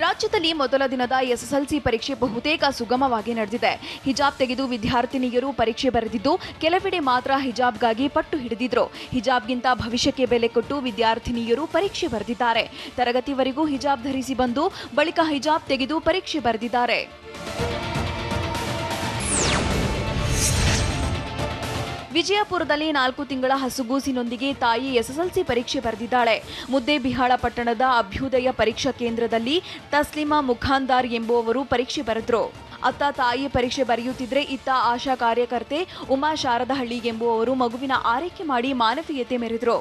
ರಾಜ್ಯದಲ್ಲಿ ಮೊದಲ ದಿನದ ಎಸ್ಎಸ್ಎಲ್ಸಿ ಪರೀಕ್ಷೆ ಬಹುತೇಕ ಸುಗಮವಾಗಿ ನಡೆದಿದೆ. ಹಿಜಾಬ್ ತೆಗೆದು ವಿದ್ಯಾರ್ಥಿನಿಯರು ಪರೀಕ್ಷೆ ಬರೆದಿದ್ದು, ಕೆಲವೆಡೆ ಮಾತ್ರ ಹಿಜಾಬ್ಗಾಗಿ ಪಟ್ಟು ಹಿಡಿದಿದ್ರು. ಹಿಜಾಬ್ಗಿಂತ ಭವಿಷ್ಯಕ್ಕೆ ಬೆಲೆ ಕೊಟ್ಟು ವಿದ್ಯಾರ್ಥಿನಿಯರು ಪರೀಕ್ಷೆ ಬರೆದಿದ್ದಾರೆ. ತರಗತಿವರೆಗೂ ಹಿಜಾಬ್ ಧರಿಸಿ ಬಂದು ಬಳಿಕ ಹಿಜಾಬ್ ತೆಗೆದು ಪರೀಕ್ಷೆ ಬರೆದಿದ್ದಾರೆ. ವಿಜಯಪುರದಲ್ಲಿ 4 ತಿಂಗಳ ಹಸುಗೂಸಿನೊಂದಿಗೆ ತಾಯಿ ಎಸ್ಎಸ್ಎಲ್ಸಿ ಪರೀಕ್ಷೆ ಬರೆದಿದ್ದಾಳೆ. ಮುದ್ದೇಬಿಹಾಳ ಪಟ್ಟಣದ ಅಭ್ಯುದಯ ಪರೀಕ್ಷಾ ಕೇಂದ್ರದಲ್ಲಿ ತಸ್ಲಿಮಾ ಮುಖಾಂದಾರ್ ಎಂಬುವವರು ಪರೀಕ್ಷೆ ಬರೆದ್ರು. ಅತ್ತ ತಾಯಿ ಪರೀಕ್ಷೆ ಬರೆಯುತ್ತಿದ್ರೆ ಇತ್ತ ಆಶಾ ಕಾರ್ಯಕರ್ತೆ ಉಮಾ ಶಾರದಹಳ್ಳಿ ಎಂಬುವವರು ಮಗುವಿನ ಆರೈಕೆ ಮಾಡಿ ಮಾನವೀಯತೆ ಮೆರೆದರು.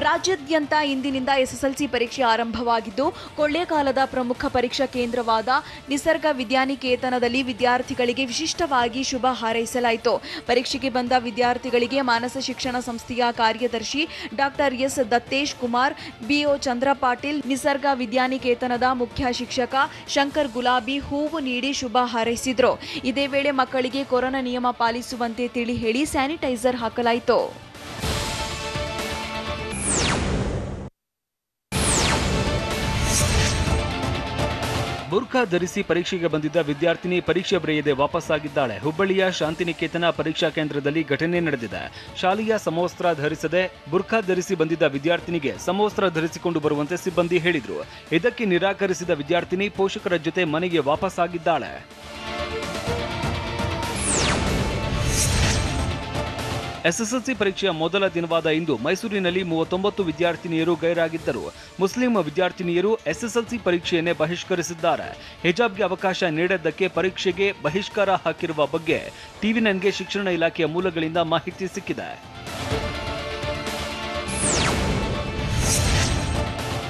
ರಾಜ್ಯಾದ್ಯಂತ ಇಂದಿನಿಂದ ಎಸ್ಎಸ್ಎಲ್ಸಿ ಪರೀಕ್ಷೆ ಆರಂಭವಾಗಿದ್ದು, ಕೊಳ್ಳೇಗಾಲದ ಪ್ರಮುಖ ಪರೀಕ್ಷಾ ಕೇಂದ್ರವಾದ ನಿಸರ್ಗ ವಿದ್ಯಾನಿಕೇತನದಲ್ಲಿ ವಿದ್ಯಾರ್ಥಿಗಳಿಗೆ ವಿಶಿಷ್ಟವಾಗಿ ಶುಭ ಹಾರೈಸಲಾಯಿತು. ಪರೀಕ್ಷೆಗೆ ಬಂದ ವಿದ್ಯಾರ್ಥಿಗಳಿಗೆ ಮಾನಸ ಶಿಕ್ಷಣ ಸಂಸ್ಥೆಯ ಕಾರ್ಯದರ್ಶಿ doctor S Dattesh Kumar, BO ಚಂದ್ರಪಾಟೀಲ್, ನಿಸರ್ಗ ವಿದ್ಯಾನಿಕೇತನದ ಮುಖ್ಯ ಶಿಕ್ಷಕ ಶಂಕರ್ ಗುಲಾಬಿ ಹೂವು ನೀಡಿ ಶುಭ ಹಾರೈಸಿದರು. ಇದೇ ವೇಳೆ ಮಕ್ಕಳಿಗೆ ಕೊರೋನಾ ನಿಯಮ ಪಾಲಿಸುವಂತೆ ತಿಳಿ ಹೇಳಿ ಸ್ಯಾನಿಟೈಸರ್ ಹಾಕಲಾಯಿತು. ಬುರ್ಖಾ ಧರಿಸಿ ಪರೀಕ್ಷೆಗೆ ಬಂದಿದ್ದ ವಿದ್ಯಾರ್ಥಿನಿ ಪರೀಕ್ಷೆ ಬರೆಯದೆ ವಾಪಸ್ಸಾಗಿದ್ದಾಳೆ. ಹುಬ್ಬಳ್ಳಿಯ ಶಾಂತಿನಿಕೇತನ ಪರೀಕ್ಷಾ ಕೇಂದ್ರದಲ್ಲಿ ಘಟನೆ ನಡೆದಿದೆ. ಶಾಲೆಯ ಸಮವಸ್ತ್ರ ಧರಿಸದೆ ಬುರ್ಖಾ ಧರಿಸಿ ಬಂದಿದ್ದ ವಿದ್ಯಾರ್ಥಿನಿಗೆ ಸಮವಸ್ತ್ರ ಧರಿಸಿಕೊಂಡು ಬರುವಂತೆ ಸಿಬ್ಬಂದಿ ಹೇಳಿದ್ರು. ಇದಕ್ಕೆ ನಿರಾಕರಿಸಿದ ವಿದ್ಯಾರ್ಥಿನಿ ಪೋಷಕರ ಜೊತೆ ಮನೆಗೆ ವಾಪಸ್ಸಾಗಿದ್ದಾಳೆ. ಎಸ್ಎಸ್ಎಲ್ಸಿ ಪರೀಕ್ಷೆಯ ಮೊದಲ ದಿನವಾದ ಇಂದು ಮೈಸೂರಿನಲ್ಲಿ 39 ವಿದ್ಯಾರ್ಥಿನಿಯರು ಗೈರಾಗಿದ್ದರು. ಮುಸ್ಲಿಂ ವಿದ್ಯಾರ್ಥಿನಿಯರು ಎಸ್ಎಸ್ಎಲ್ಸಿ ಪರೀಕ್ಷೆಯನ್ನೇ ಬಹಿಷ್ಕರಿಸಿದ್ದಾರೆ. ಹಿಜಾಬ್ಗೆ ಅವಕಾಶ ನೀಡದ್ದಕ್ಕೆ ಪರೀಕ್ಷೆಗೆ ಬಹಿಷ್ಕಾರ ಹಾಕಿರುವ ಬಗ್ಗೆ ಟಿವಿ9ಗೆ ಶಿಕ್ಷಣ ಇಲಾಖೆಯ ಮೂಲಗಳಿಂದ ಮಾಹಿತಿ ಸಿಕ್ಕಿದೆ.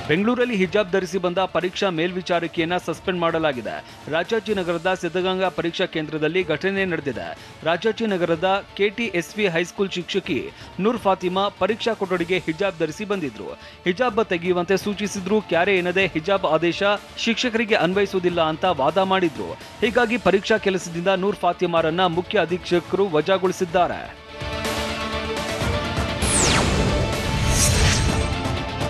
ಬೆಂಗಳೂರಲ್ಲಿ ಹಿಜಾಬ್ ಧರಿಸಿ ಬಂದ ಪರೀಕ್ಷಾ ಮೇಲ್ವಿಚಾರಕಿಯನ್ನ ಸಸ್ಪೆಂಡ್ ಮಾಡಲಾಗಿದೆ. ರಾಜಾಜಿನಗರದ ಸಿದ್ಧಗಂಗಾ ಪರೀಕ್ಷಾ ಕೇಂದ್ರದಲ್ಲಿ ಘಟನೆ ನಡೆದಿದೆ. ರಾಜಾಜಿನಗರದ ಕೆಟಿಎಸ್ವಿ ಹೈಸ್ಕೂಲ್ ಶಿಕ್ಷಕಿ ನೂರ್ ಫಾತಿಮಾ ಪರೀಕ್ಷಾ ಕೊಠಡಿಗೆ ಹಿಜಾಬ್ ಧರಿಸಿ ಬಂದಿದ್ರು. ಹಿಜಾಬ್ ತೆಗೆಯುವಂತೆ ಸೂಚಿಸಿದ್ರು. ಕ್ಯಾರೆ ಎನ್ನದೆ ಹಿಜಾಬ್ ಆದೇಶ ಶಿಕ್ಷಕರಿಗೆ ಅನ್ವಯಿಸುವುದಿಲ್ಲ ಅಂತ ವಾದ ಮಾಡಿದ್ರು. ಹೀಗಾಗಿ ಪರೀಕ್ಷಾ ಕೆಲಸದಿಂದ ನೂರ್ ಫಾತಿಮಾರನ್ನ ಮುಖ್ಯ ಅಧೀಕ್ಷಕರು ವಜಾಗೊಳಿಸಿದ್ದಾರೆ.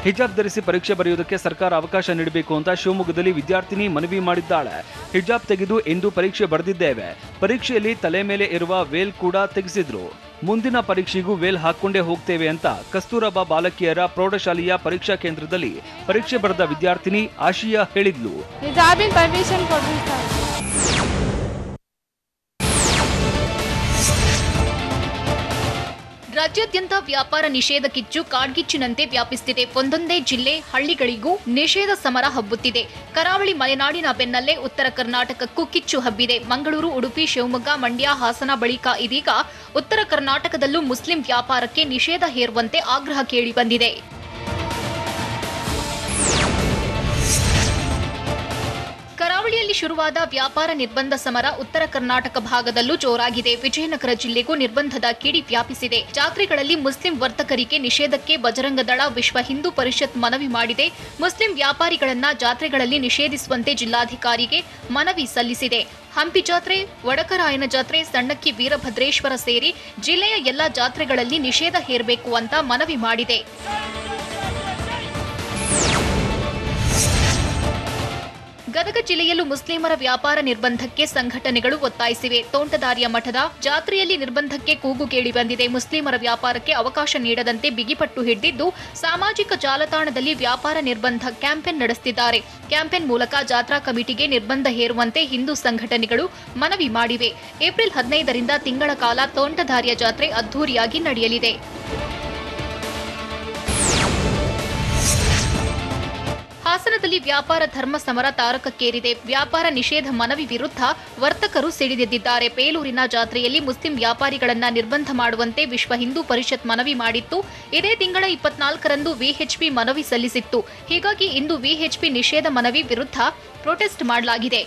ಹಿಜಾಬ್ ಧರಿಸಿ ಪರೀಕ್ಷೆ ಬರೆಯುವುದಕ್ಕೆ ಸರ್ಕಾರ ಅವಕಾಶ ನೀಡಬೇಕು ಅಂತ ಶಿವಮೊಗ್ಗದಲ್ಲಿ ವಿದ್ಯಾರ್ಥಿನಿ ಮನವಿ ಮಾಡಿದ್ದಾಳೆ. ಹಿಜಾಬ್ ತೆಗೆದು ಎಂದು ಪರೀಕ್ಷೆ ಬರೆದಿದ್ದೇವೆ. ಪರೀಕ್ಷೆಯಲ್ಲಿ ತಲೆ ಮೇಲೆ ಇರುವ ವೇಲ್ ಕೂಡ ತೆಗೆಸಿದ್ರು. ಮುಂದಿನ ಪರೀಕ್ಷೆಗೂ ವೇಲ್ ಹಾಕೊಂಡೇ ಹೋಗ್ತೇವೆ ಅಂತ ಕಸ್ತೂರಬಾ ಬಾಲಕಿಯರ ಪ್ರೌಢಶಾಲೆಯ ಪರೀಕ್ಷಾ ಕೇಂದ್ರದಲ್ಲಿ ಪರೀಕ್ಷೆ ಬರೆದ ವಿದ್ಯಾರ್ಥಿನಿ ಆಶಿಯಾ ಹೇಳಿದ್ಲು. ರಾಜ್ಯಾದ್ಯಂತ ವ್ಯಾಪಾರ ನಿಷೇಧ ಕಿಚ್ಚು ಕಾಡ್ಗಿಚ್ಚಿನಂತೆ ವ್ಯಾಪಿಸುತ್ತಿದೆ. ಒಂದೊಂದೇ ಜಿಲ್ಲೆ ಹಳ್ಳಿಗಳಿಗೂ ನಿಷೇಧ ಸಮರ ಹಬ್ಬುತ್ತಿದೆ. ಕರಾವಳಿ ಮಲೆನಾಡಿನ ಬೆನ್ನಲ್ಲೇ ಉತ್ತರ ಕರ್ನಾಟಕಕ್ಕೂ ಕಿಚ್ಚು ಹಬ್ಬಿದೆ. ಮಂಗಳೂರು, ಉಡುಪಿ, ಶಿವಮೊಗ್ಗ, ಮಂಡ್ಯ, ಹಾಸನ ಬಳಿಕ ಇದೀಗ ಉತ್ತರ ಕರ್ನಾಟಕದಲ್ಲೂ ಮುಸ್ಲಿಂ ವ್ಯಾಪಾರಕ್ಕೆ ನಿಷೇಧ ಹೇರುವಂತೆ ಆಗ್ರಹ ಕೇಳಿಬಂದಿದೆ. ಕರಾವಳಿಯಲ್ಲಿ ಶುರುವಾದ ವ್ಯಾಪಾರ ನಿರ್ಬಂಧ ಸಮರ ಉತ್ತರ ಕರ್ನಾಟಕ ಭಾಗದಲ್ಲೂ ಜೋರಾಗಿದೆ. ವಿಜಯನಗರ ಜಿಲ್ಲೆಗೂ ನಿರ್ಬಂಧದ ಕಿಡಿ ವ್ಯಾಪಿಸಿದೆ. ಜಾತ್ರೆಗಳಲ್ಲಿ ಮುಸ್ಲಿಂ ವರ್ತಕರಿಗೆ ನಿಷೇಧಕ್ಕೆ ಬಜರಂಗ ದಳ, ವಿಶ್ವ ಹಿಂದೂ ಪರಿಷತ್ ಮನವಿ ಮಾಡಿದೆ. ಮುಸ್ಲಿಂ ವ್ಯಾಪಾರಿಗಳನ್ನ ಜಾತ್ರೆಗಳಲ್ಲಿ ನಿಷೇಧಿಸುವಂತೆ ಜಿಲ್ಲಾಧಿಕಾರಿಗೆ ಮನವಿ ಸಲ್ಲಿಸಿದೆ. ಹಂಪಿ ಜಾತ್ರೆ, ವಡಕರಾಯನ ಜಾತ್ರೆ, ಸಣ್ಣಕ್ಕಿ ವೀರಭದ್ರೇಶ್ವರ ಸೇರಿ ಜಿಲ್ಲೆಯ ಎಲ್ಲಾ ಜಾತ್ರೆಗಳಲ್ಲಿ ನಿಷೇಧ ಹೇರಬೇಕು ಅಂತ ಮನವಿ ಮಾಡಿದೆ. ಗದಗ ಜಿಲ್ಲೆಯಲ್ಲೂ ಮುಸ್ಲಿಮರ ವ್ಯಾಪಾರ ನಿರ್ಬಂಧಕ್ಕೆ ಸಂಘಟನೆಗಳು ಒತ್ತಾಯಿಸಿವೆ. ತೋಂಟದಾರ್ಯ ಮಠದ ಜಾತ್ರೆಯಲ್ಲಿ ನಿರ್ಬಂಧಕ್ಕೆ ಕೂಗು ಕೇಳಿಬಂದಿದೆ. ಮುಸ್ಲಿಮರ ವ್ಯಾಪಾರಕ್ಕೆ ಅವಕಾಶ ನೀಡದಂತೆ ಬಿಗಿಪಟ್ಟು ಹಿಡಿದಿದ್ದು, ಸಾಮಾಜಿಕ ಜಾಲತಾಣದಲ್ಲಿ ವ್ಯಾಪಾರ ನಿರ್ಬಂಧ ಕ್ಯಾಂಪೇನ್ ನಡೆಸುತ್ತಿದ್ದಾರೆ. ಕ್ಯಾಂಪೇನ್ ಮೂಲಕ ಜಾತ್ರಾ ಕಮಿಟಿಗೆ ನಿರ್ಬಂಧ ಹೇರುವಂತೆ ಹಿಂದೂ ಸಂಘಟನೆಗಳು ಮನವಿ ಮಾಡಿವೆ. ಏಪ್ರಿಲ್ 15ರಿಂದ ತಿಂಗಳ ಕಾಲ ತೋಂಟದಾರ್ಯ ಜಾತ್ರೆ ಅದ್ದೂರಿಯಾಗಿ ನಡೆಯಲಿದೆ. ಹಾಸನದಲ್ಲಿ ವ್ಯಾಪಾರ ಧರ್ಮ ಸಮರ ತಾರಕಕ್ಕೇರಿದೆ. ವ್ಯಾಪಾರ ನಿಷೇಧ ಮನವಿ ವಿರುದ್ಧ ವರ್ತಕರು ಸಿಡಿದೆದ್ದಿದ್ದಾರೆ. ಬೇಲೂರಿನ ಜಾತ್ರೆಯಲ್ಲಿ ಮುಸ್ಲಿಂ ವ್ಯಾಪಾರಿಗಳನ್ನ ನಿರ್ಬಂಧ ಮಾಡುವಂತೆ ವಿಶ್ವ ಹಿಂದೂ ಪರಿಷತ್ ಮನವಿ ಮಾಡಿತ್ತು. ಇದೇ ತಿಂಗಳ 24ರಂದು ವಿಎಚ್ಪಿ ಮನವಿ ಸಲ್ಲಿಸಿತ್ತು. ಹೀಗಾಗಿ ಇಂದು ವಿಎಚ್ಪಿ ನಿಷೇಧ ಮನವಿ ವಿರುದ್ಧ ಪ್ರೊಟೆಸ್ಟ್ ಮಾಡಲಾಗಿದೆ.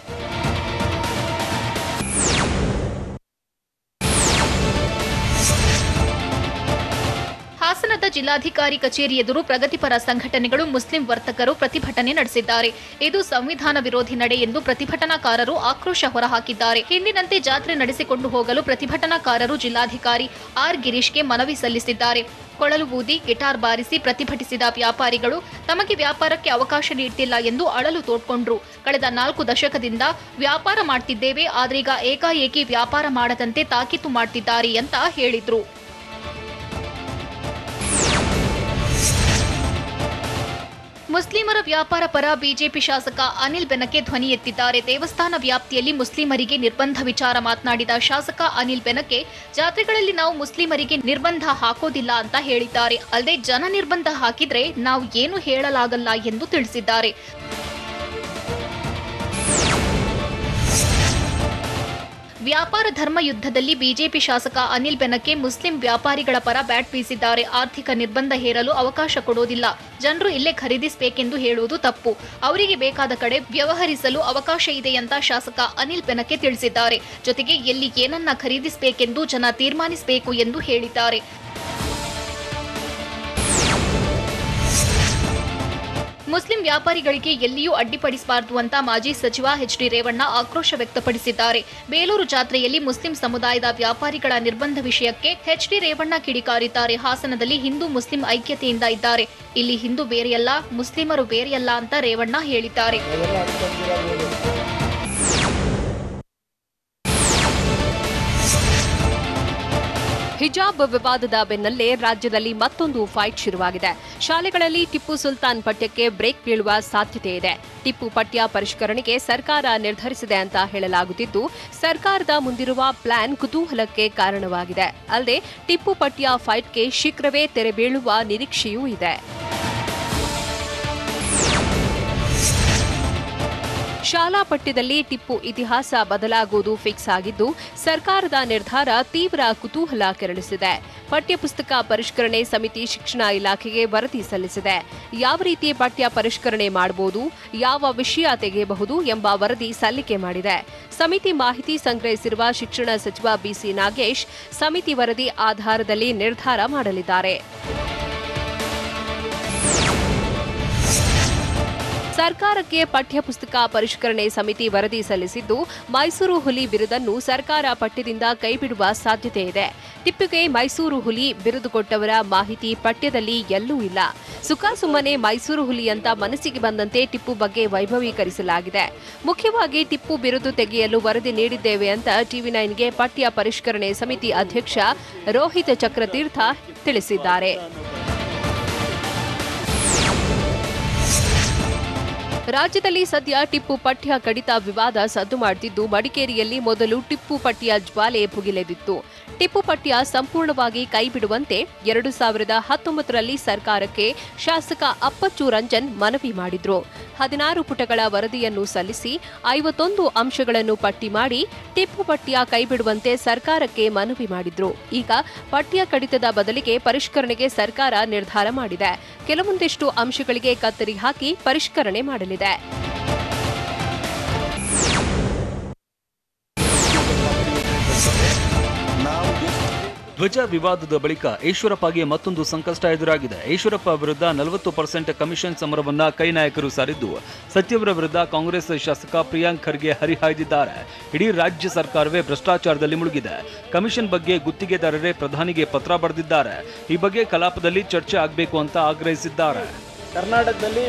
ಹಾಸನದ ನಗರದ ಜಿಲ್ಲಾಧಿಕಾರಿ ಕಚೇರಿ ಎದುರು ಪ್ರಗತಿಪರ ಸಂಘಟನೆಗಳು ಮುಸ್ಲಿಂ ವರ್ತಕರು ಪ್ರತಿಭಟನೆ ನಡೆಸಿದ್ದಾರೆ. ಇದು ಸಂವಿಧಾನ ವಿರೋಧಿ ನಡೆ ಎಂದು ಪ್ರತಿಭಟನಾಕಾರರು ಆಕ್ರೋಶ ಹೊರಹಾಕಿದ್ದಾರೆ. ಹಿಂದಿನಂತೆ ಜಾತ್ರೆ ನಡೆಸಿಕೊಂಡು ಹೋಗಲು ಪ್ರತಿಭಟನಾಕಾರರು ಜಿಲ್ಲಾಧಿಕಾರಿ ಆರ್ ಗಿರೀಶ್ಗೆ ಮನವಿ ಸಲ್ಲಿಸಿದ್ದಾರೆ. ಕೊಳಲು ಊದಿ ಗಿಟಾರ್ ಬಾರಿಸಿ ಪ್ರತಿಭಟಿಸಿದ ವ್ಯಾಪಾರಿಗಳು ತಮಗೆ ವ್ಯಾಪಾರಕ್ಕೆ ಅವಕಾಶ ನೀಡುತ್ತಿಲ್ಲ ಎಂದು ಅಳಲು ತೋಡ್ಕೊಂಡ್ರು. ಕಳೆದ 4 ದಶಕದಿಂದ ವ್ಯಾಪಾರ ಮಾಡ್ತಿದ್ದೇವೆ, ಆದ್ರೀಗ ಏಕಾಏಕಿ ವ್ಯಾಪಾರ ಮಾಡದಂತೆ ತಾಕೀತು ಮಾಡ್ತಿದ್ದಾರೆ ಅಂತ ಹೇಳಿದ್ರು. ಮುಸ್ಲಿಮರ ವ್ಯಾಪಾರ ಪರ ಬಿಜೆಪಿ ಶಾಸಕ ಅನಿಲ್ ಬೆನಕೆ ಧ್ವನಿ ಎತ್ತಿದ್ದಾರೆ. ದೇವಸ್ಥಾನ ವ್ಯಾಪ್ತಿಯಲ್ಲಿ ಮುಸ್ಲಿಮರಿಗೆ ನಿರ್ಬಂಧ ವಿಚಾರ ಮಾತನಾಡಿದ ಶಾಸಕ ಅನಿಲ್ ಬೆನಕೆ, ಜಾತ್ರೆಗಳಲ್ಲಿ ನಾವು ಮುಸ್ಲಿಮರಿಗೆ ನಿರ್ಬಂಧ ಹಾಕೋದಿಲ್ಲ ಅಂತ ಹೇಳಿದ್ದಾರೆ. ಅಲ್ಲದೆ ಜನ ನಿರ್ಬಂಧ ಹಾಕಿದ್ರೆ ನಾವು ಏನು ಹೇಳಲಾಗಲ್ಲ ಎಂದು ತಿಳಿಸಿದ್ದಾರೆ. ವ್ಯಾಪಾರ ಧರ್ಮ ಯುದ್ಧದಲ್ಲಿ ಬಿಜೆಪಿ ಶಾಸಕ ಅನಿಲ್ ಬೆನಕೆ ಮುಸ್ಲಿಂ ವ್ಯಾಪಾರಿಗಳ ಪರ ಬ್ಯಾಟ್ ಬೀಸಿದ್ದಾರೆ. ಆರ್ಥಿಕ ನಿರ್ಬಂಧ ಹೇರಲು ಅವಕಾಶ ಕೊಡೋದಿಲ್ಲ, ಜನರು ಇಲ್ಲೇ ಖರೀದಿಸಬೇಕೆಂದು ಹೇಳುವುದು ತಪ್ಪು, ಅವರಿಗೆ ಬೇಕಾದ ಕಡೆ ವ್ಯವಹರಿಸಲು ಅವಕಾಶ ಇದೆ ಅಂತ ಶಾಸಕ ಅನಿಲ್ ಬೆನಕೆ ತಿಳಿಸಿದ್ದಾರೆ. ಜೊತೆಗೆ ಎಲ್ಲಿ ಏನನ್ನ ಖರೀದಿಸಬೇಕೆಂದು ಜನ ತೀರ್ಮಾನಿಸಬೇಕು ಎಂದು ಹೇಳಿದ್ದಾರೆ. ಮುಸ್ಲಿಂ ವ್ಯಾಪಾರಿಗಳಿಗೆ ಎಲ್ಲಿಯೂ ಅಡ್ಡಿಪಡಿಸಬಾರದು ಅಂತ ಮಾಜಿ ಸಚಿವ ಎಚ್.ಡಿ. ರೇವಣ್ಣ ಆಕ್ರೋಶ ವ್ಯಕ್ತಪಡಿಸಿದ್ದಾರೆ. ಬೇಲೂರು ಜಾತ್ರೆಯಲ್ಲಿ ಮುಸ್ಲಿಂ ಸಮುದಾಯದ ವ್ಯಾಪಾರಿಗಳ ನಿರ್ಬಂಧ ವಿಷಯಕ್ಕೆ ಎಚ್.ಡಿ. ರೇವಣ್ಣ ಕಿಡಿಕಾರಿದ್ದಾರೆ. ಹಾಸನದಲ್ಲಿ ಹಿಂದೂ ಮುಸ್ಲಿಂ ಐಕ್ಯತೆಯಿಂದ ಇದ್ದಾರೆ, ಇಲ್ಲಿ ಹಿಂದೂ ಬೇರೆಯಲ್ಲ, ಮುಸ್ಲಿಮರು ಬೇರೆಯಲ್ಲ ಅಂತ ರೇವಣ್ಣ ಹೇಳಿದ್ದಾರೆ. ಹಿಜಾಬ್ ವಿವಾದದ ಬೆನ್ನಲ್ಲೇ ರಾಜ್ಯದಲ್ಲಿ ಮತ್ತೊಂದು ಫೈಟ್ ಶುರುವಾಗಿದೆ. ಶಾಲೆಗಳಲ್ಲಿ ಟಿಪ್ಪು ಸುಲ್ತಾನ್ ಪಠ್ಯಕ್ಕೆ ಬ್ರೇಕ್ ಬೀಳುವ ಸಾಧ್ಯತೆ ಇದೆ. ಟಿಪ್ಪು ಪಠ್ಯ ಪರಿಷ್ಕರಣೆಗೆ ಸರ್ಕಾರ ನಿರ್ಧರಿಸಿದೆ ಅಂತ ಹೇಳಲಾಗುತ್ತಿದ್ದು, ಸರ್ಕಾರದ ಮುಂದಿರುವ ಪ್ಲಾನ್ ಕುತೂಹಲಕ್ಕೆ ಕಾರಣವಾಗಿದೆ. ಅಲ್ಲದೆ ಟಿಪ್ಪು ಪಠ್ಯ ಫೈಟ್ಗೆ ಶೀಘ್ರವೇ ತೆರೆ ಬೀಳುವ ನಿರೀಕ್ಷೆಯೂ ಇದೆ. ಶಾಲಾ ಪಠ್ಯದಲ್ಲಿ ಟಿಪ್ಪು ಇತಿಹಾಸ ಬದಲಾಗುವುದು ಫಿಕ್ಸ್ ಆಗಿದ್ದು, ಸರ್ಕಾರದ ನಿರ್ಧಾರ ತೀವ್ರ ಕುತೂಹಲ ಕೆರಳಿಸಿದೆ. ಪಠ್ಯಪುಸ್ತಕ ಪರಿಷ್ಕರಣೆ ಸಮಿತಿ ಶಿಕ್ಷಣ ಇಲಾಖೆಗೆ ವರದಿ ಸಲ್ಲಿಸಿದೆ. ಯಾವ ರೀತಿ ಪಠ್ಯ ಪರಿಷ್ಕರಣೆ ಮಾಡಬಹುದು, ಯಾವ ವಿಷಯ ತೆಗೆಯಬಹುದು ಎಂಬ ವರದಿ ಸಲ್ಲಿಕೆ ಮಾಡಿದೆ. ಸಮಿತಿ ಮಾಹಿತಿ ಸಂಗ್ರಹಿಸಿರುವ ಶಿಕ್ಷಣ ಸಚಿವ ಬಿಸಿ ನಾಗೇಶ್ ಸಮಿತಿ ವರದಿ ಆಧಾರದಲ್ಲಿ ನಿರ್ಧಾರ ಮಾಡಲಿದ್ದಾರೆ. ಸರ್ಕಾರಕ್ಕೆ ಪಠ್ಯಪುಸ್ತಕ ಪರಿಷ್ಕರಣೆ ಸಮಿತಿ ವರದಿ ಸಲ್ಲಿಸಿದ್ದು, ಮೈಸೂರು ಹುಲಿ ಬಿರುದನ್ನು ಸರ್ಕಾರ ಪಠ್ಯದಿಂದ ಕೈಬಿಡುವ ಸಾಧ್ಯತೆ ಇದೆ. ಟಿಪ್ಪುಗೆ ಮೈಸೂರು ಹುಲಿ ಬಿರುದು ಕೊಟ್ಟವರ ಮಾಹಿತಿ ಪಠ್ಯದಲ್ಲಿ ಎಲ್ಲೂ ಇಲ್ಲ. ಸುಮ್ಮನೆ ಮೈಸೂರು ಹುಲಿ ಅಂತ ಮನಸ್ಸಿಗೆ ಬಂದಂತೆ ಟಿಪ್ಪು ಬಗ್ಗೆ ವೈಭವೀಕರಿಸಲಾಗಿದೆ. ಮುಖ್ಯವಾಗಿ ಟಿಪ್ಪು ಬಿರುದು ತೆಗೆಯಲು ವರದಿ ನೀಡಿದ್ದೇವೆ ಅಂತ ಟಿವಿ9ಗೆ ಪಠ್ಯ ಪರಿಷ್ಕರಣೆ ಸಮಿತಿ ಅಧ್ಯಕ್ಷ ರೋಹಿತ್ ಚಕ್ರತೀರ್ಥ ತಿಳಿಸಿದ್ದಾರೆ. ರಾಜ್ಯದಲ್ಲಿ ಸದ್ಯ ಟಿಪ್ಪು ಪಠ್ಯ ಕಡಿತ ವಿವಾದ ಸದ್ದು ಮಾಡುತ್ತಿದ್ದು, ಮಡಿಕೇರಿಯಲ್ಲಿ ಮೊದಲು ಟಿಪ್ಪು ಪಠ್ಯ ಜ್ವಾಲೆ ಭುಗಿಲೆದಿತ್ತು. ಟಿಪ್ಪು ಪಠ್ಯ ಸಂಪೂರ್ಣವಾಗಿ ಕೈಬಿಡುವಂತೆ 2019ರಲ್ಲಿ ಸರ್ಕಾರಕ್ಕೆ ಶಾಸಕ ಅಪ್ಪಚ್ಚು ರಂಜನ್ ಮನವಿ ಮಾಡಿದ್ರು. 16 ಪುಟಗಳ ವರದಿಯನ್ನು ಸಲ್ಲಿಸಿ 51 ಅಂಶಗಳನ್ನು ಪಟ್ಟಿ ಮಾಡಿ ಟಿಪ್ಪು ಪಠ್ಯ ಕೈಬಿಡುವಂತೆ ಸರ್ಕಾರಕ್ಕೆ ಮನವಿ ಮಾಡಿದ್ರು. ಈಗ ಪಠ್ಯ ಕಡಿತದ ಬದಲಿಗೆ ಪರಿಷ್ಕರಣೆಗೆ ಸರ್ಕಾರ ನಿರ್ಧಾರ ಮಾಡಿದೆ. ಕೆಲವೊಂದಿಷ್ಟು ಅಂಶಗಳಿಗೆ ಕತ್ತರಿ ಹಾಕಿ ಪರಿಷ್ಕರಣೆ ಮಾಡಲಿದೆ. ಧ್ವಜ ವಿವಾದದ ಬಳಿಕ ಈಶ್ವರಪ್ಪಗೆ ಮತ್ತೊಂದು ಸಂಕಷ್ಟ ಎದುರಾಗಿದೆ. ಈಶ್ವರಪ್ಪ ವಿರುದ್ಧ 40% ಕಮಿಷನ್ ಸಮರವನ್ನ ಕೈ ನಾಯಕರು ಸಾರಿದ್ದು, ಸಚಿವರ ವಿರುದ್ಧ ಕಾಂಗ್ರೆಸ್ ಶಾಸಕ ಪ್ರಿಯಾಂಕ್ ಖರ್ಗೆ ಹರಿಹಾಯ್ದಿದ್ದಾರೆ. ಇಡೀ ರಾಜ್ಯ ಸರ್ಕಾರವೇ ಭ್ರಷ್ಟಾಚಾರದಲ್ಲಿ ಮುಳುಗಿದೆ. ಕಮಿಷನ್ ಬಗ್ಗೆ ಗುತ್ತಿಗೆದಾರರೇ ಪ್ರಧಾನಿಗೆ ಪತ್ರ ಬರೆದಿದ್ದಾರೆ. ಈ ಬಗ್ಗೆ ಕಲಾಪದಲ್ಲಿ ಚರ್ಚೆ ಆಗಬೇಕು ಅಂತ ಆಗ್ರಹಿಸಿದ್ದಾರೆ. ಕರ್ನಾಟಕದಲ್ಲಿ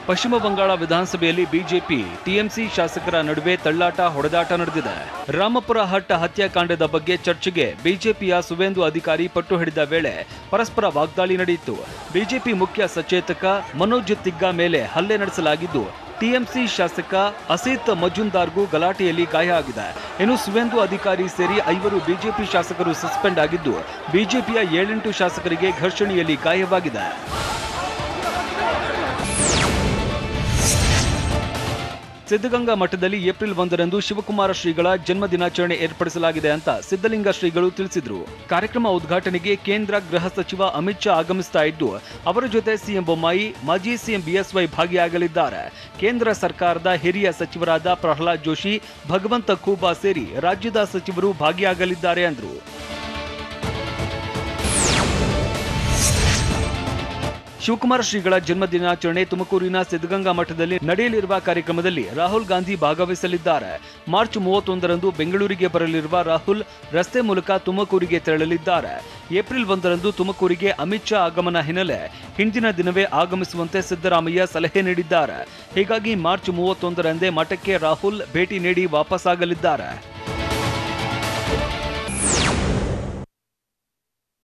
ಪಶ್ಚಿಮ ಬಂಗಾಳ ವಿಧಾನಸಭೆಯಲ್ಲಿ ಬಿಜೆಪಿ ಟಿಎಂಸಿ ಶಾಸಕರ ನಡುವೆ ತಳ್ಳಾಟ ಹೊಡೆದಾಟ ನಡೆದಿದೆ. ರಾಮಪುರ ಹಟ್ ಹತ್ಯಾಕಾಂಡದ ಬಗ್ಗೆ ಚರ್ಚೆಗೆ ಬಿಜೆಪಿಯ ಸುವೇಂದು ಅಧಿಕಾರಿ ಪಟ್ಟು ಹಿಡಿದ ವೇಳೆ ಪರಸ್ಪರ ವಾಗ್ದಾಳಿ ನಡೆಯಿತು. ಬಿಜೆಪಿ ಮುಖ್ಯ ಸಚೇತಕ ಮನೋಜ್ ತಿಗ್ಗಾ ಮೇಲೆ ಹಲ್ಲೆ ನಡೆಸಲಾಗಿದ್ದು, ಟಿಎಂಸಿ ಶಾಸಕ ಅಸೀತ್ ಮಜುಂದಾರ್ಗೂ ಗಲಾಟೆಯಲ್ಲಿ ಗಾಯ ಆಗಿದೆ. ಇನ್ನು ಸುವೇಂದು ಅಧಿಕಾರಿ ಸೇರಿ 5 ಬಿಜೆಪಿ ಶಾಸಕರು ಸಸ್ಪೆಂಡ್ ಆಗಿದ್ದು, ಬಿಜೆಪಿಯ 7-8 ಶಾಸಕರಿಗೆ ಘರ್ಷಣೆಯಲ್ಲಿ ಗಾಯವಾಗಿದೆ. ಸಿದ್ಧಗಂಗಾ ಮಠದಲ್ಲಿ ಏಪ್ರಿಲ್ 1ರಂದು ಶಿವಕುಮಾರ ಶ್ರೀಗಳ ಜನ್ಮ ದಿನಾಚರಣೆ ಏರ್ಪಡಿಸಲಾಗಿದೆ ಅಂತ ಸಿದ್ಧಲಿಂಗ ಶ್ರೀಗಳು ತಿಳಿಸಿದ್ರು. ಕಾರ್ಯಕ್ರಮ ಉದ್ಘಾಟನೆಗೆ ಕೇಂದ್ರ ಗೃಹ ಸಚಿವ ಅಮಿತ್ ಶಾ ಆಗಮಿಸ್ತಾ ಇದ್ದು, ಅವರ ಜೊತೆ ಸಿಎಂ ಬೊಮ್ಮಾಯಿ, ಮಾಜಿ ಸಿಎಂ ಬಿಎಸ್ವೈ ಭಾಗಿಯಾಗಲಿದ್ದಾರೆ. ಕೇಂದ್ರ ಸರ್ಕಾರದ ಹಿರಿಯ ಸಚಿವರಾದ ಪ್ರಹ್ಲಾದ್ ಜೋಶಿ, ಭಗವಂತ ಖೂಬಾ ಸೇರಿ ರಾಜ್ಯದ ಸಚಿವರು ಭಾಗಿಯಾಗಲಿದ್ದಾರೆ ಎಂದರು. ಶಿವಕುಮಾರ ಶ್ರೀಗಳ ಜನ್ಮ ದಿನಾಚರಣೆ ತುಮಕೂರಿನ ಸಿದ್ಧಗಂಗಾ ಮಠದಲ್ಲಿ ನಡೆಯಲಿರುವ ಕಾರ್ಯಕ್ರಮದಲ್ಲಿ ರಾಹುಲ್ ಗಾಂಧಿ ಭಾಗವಹಿಸಲಿದ್ದಾರೆ. ಮಾರ್ಚ್ 31ರಂದು ಬೆಂಗಳೂರಿಗೆ ಬರಲಿರುವ ರಾಹುಲ್ ರಸ್ತೆ ಮೂಲಕ ತುಮಕೂರಿಗೆ ತೆರಳಲಿದ್ದಾರೆ. ಏಪ್ರಿಲ್ 1ರಂದು ತುಮಕೂರಿಗೆ ಅಮಿತ್ ಶಾ ಆಗಮನ ಹಿನ್ನೆಲೆ ಹಿಂದಿನ ದಿನವೇ ಆಗಮಿಸುವಂತೆ ಸಿದ್ದರಾಮಯ್ಯ ಸಲಹೆ ನೀಡಿದ್ದಾರೆ. ಹೀಗಾಗಿ ಮಾರ್ಚ್ 31ರಂದೇ ಮಠಕ್ಕೆ ರಾಹುಲ್ ಭೇಟಿ ನೀಡಿ ವಾಪಸ್ಸಾಗಲಿದ್ದಾರೆ.